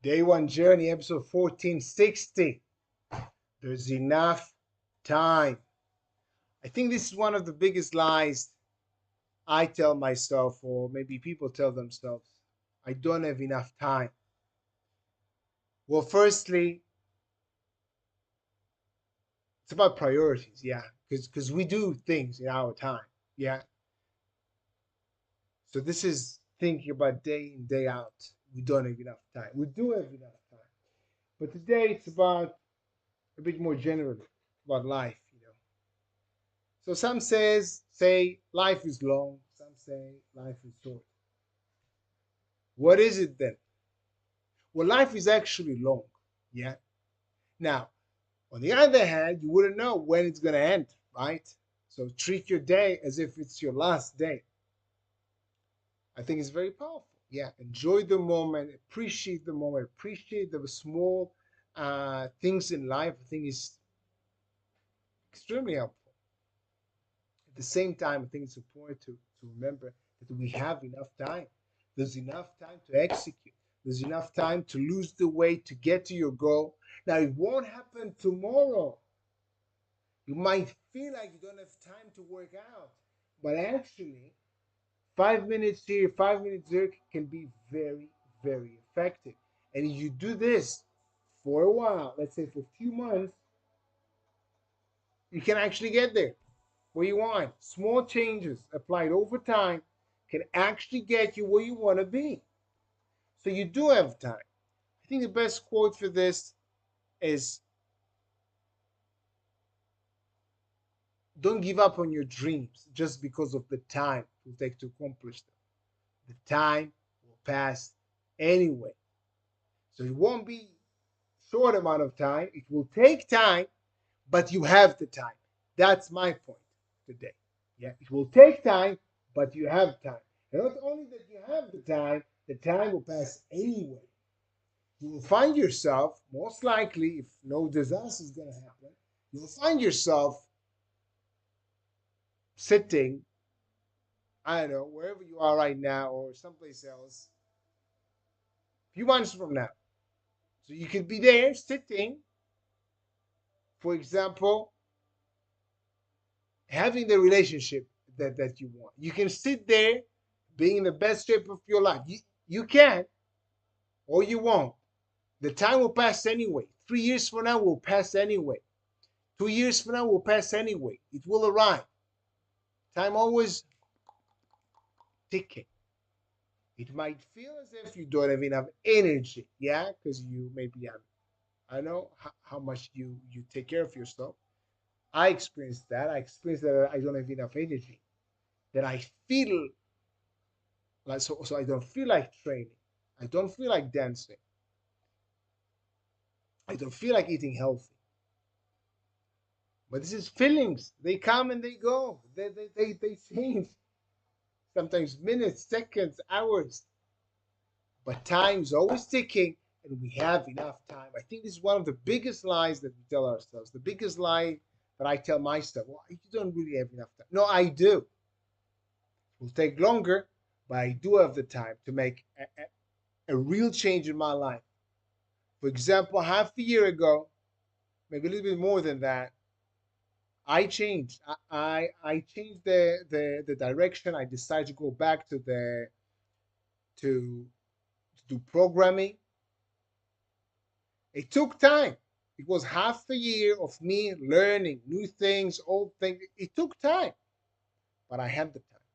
Day One Journey, episode 1460. There's enough time. I think this is one of the biggest lies I tell myself, or maybe people tell themselves. I don't have enough time. Well, firstly, it's about priorities, yeah, because we do things in our time, yeah. So this is thinking about day in, day out. We don't have enough time. We do have enough time. But today it's about a bit more generally about life, you know. So some say life is long, some say life is short. What is it then? Well, life is actually long. Yeah. Now, on the other hand, you wouldn't know when it's gonna end, right? So treat your day as if it's your last day. I think it's very powerful. Yeah. Enjoy the moment, appreciate the small things in life. I think is extremely helpful. At the same time, I think it's important to remember that we have enough time. There's enough time to execute. There's enough time to lose the weight to get to your goal. Now, it won't happen tomorrow. You might feel like you don't have time to work out, but actually, 5 minutes here, 5 minutes there can be very, very effective. And if you do this for a while, let's say for a few months, you can actually get there where you want. Small changes applied over time can actually get you where you want to be. So you do have time. I think the best quote for this is don't give up on your dreams just because of the time it will take to accomplish them. The time will pass anyway. So it won't be short amount of time. It will take time, but you have the time. That's my point today. Yeah, it will take time, but you have time. And not only that you have the time will pass anyway. You will find yourself, most likely, if no disaster is going to happen, you will find yourself sitting, I don't know, wherever you are right now or someplace else, a few months from now. So you could be there sitting, for example, having the relationship that you want. You can sit there being in the best shape of your life. You can, or you won't. The time will pass anyway. 3 years from now will pass anyway. 2 years from now will pass anyway. It will arrive. Time always ticking. It might feel as if you don't have enough energy, yeah, because you maybe have. I know how much you take care of yourself. I experienced that. I experienced that I don't have enough energy. That I feel like so I don't feel like training. I don't feel like dancing. I don't feel like eating healthy. But this is feelings. They come and they go. They change. Sometimes minutes, seconds, hours. But time is always ticking and we have enough time. I think this is one of the biggest lies that we tell ourselves. The biggest lie that I tell myself, well, you don't really have enough time. No, I do. It will take longer, but I do have the time to make a real change in my life. For example, half a year ago, maybe a little bit more than that, I changed. I changed the direction. I decided to go back to do programming. It took time. It was half a year of me learning new things, old things. It took time, but I had the time.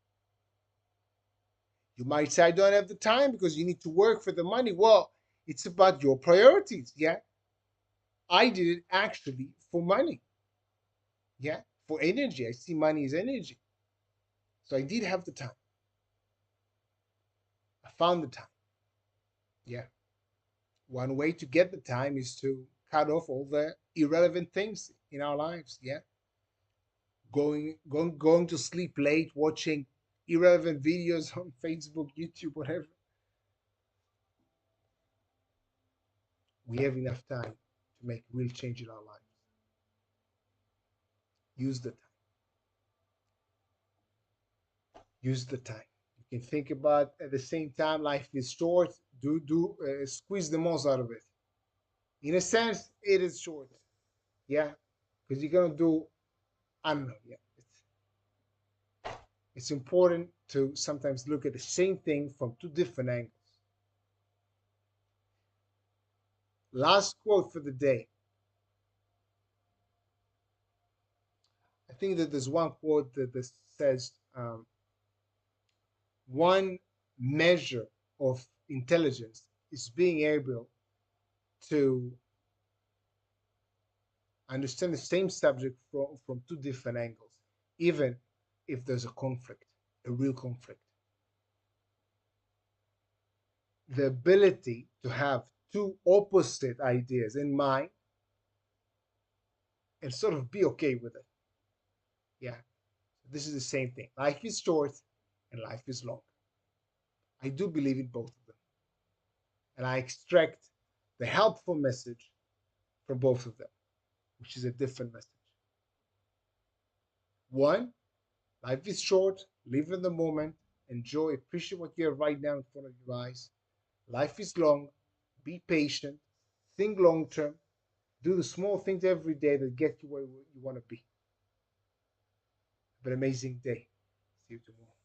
You might say I don't have the time because you need to work for the money. Well, it's about your priorities. Yeah, I did it actually for money. Yeah, for energy. I see money as energy. So I did have the time. I found the time. Yeah. One way to get the time is to cut off all the irrelevant things in our lives. Yeah. Going to sleep late, watching irrelevant videos on Facebook, YouTube, whatever. We have enough time to make real change in our lives. Use the time. Use the time. You can think about at the same time life is short. Squeeze the most out of it. In a sense, it is short, yeah, because you're gonna do, I don't know, yeah. It's important to sometimes look at the same thing from two different angles. Last quote for the day. I think that there's one quote that says, one measure of intelligence is being able to understand the same subject from two different angles, even if there's a conflict, a real conflict. The ability to have two opposite ideas in mind and sort of be okay with it. Yeah, this is the same thing. Life is short and life is long. I do believe in both of them. And I extract the helpful message from both of them, which is a different message. One, life is short, live in the moment, enjoy, appreciate what you have right now in front of your eyes. Life is long, be patient, think long term, do the small things every day that get you where you want to be. Have an amazing day. See you tomorrow.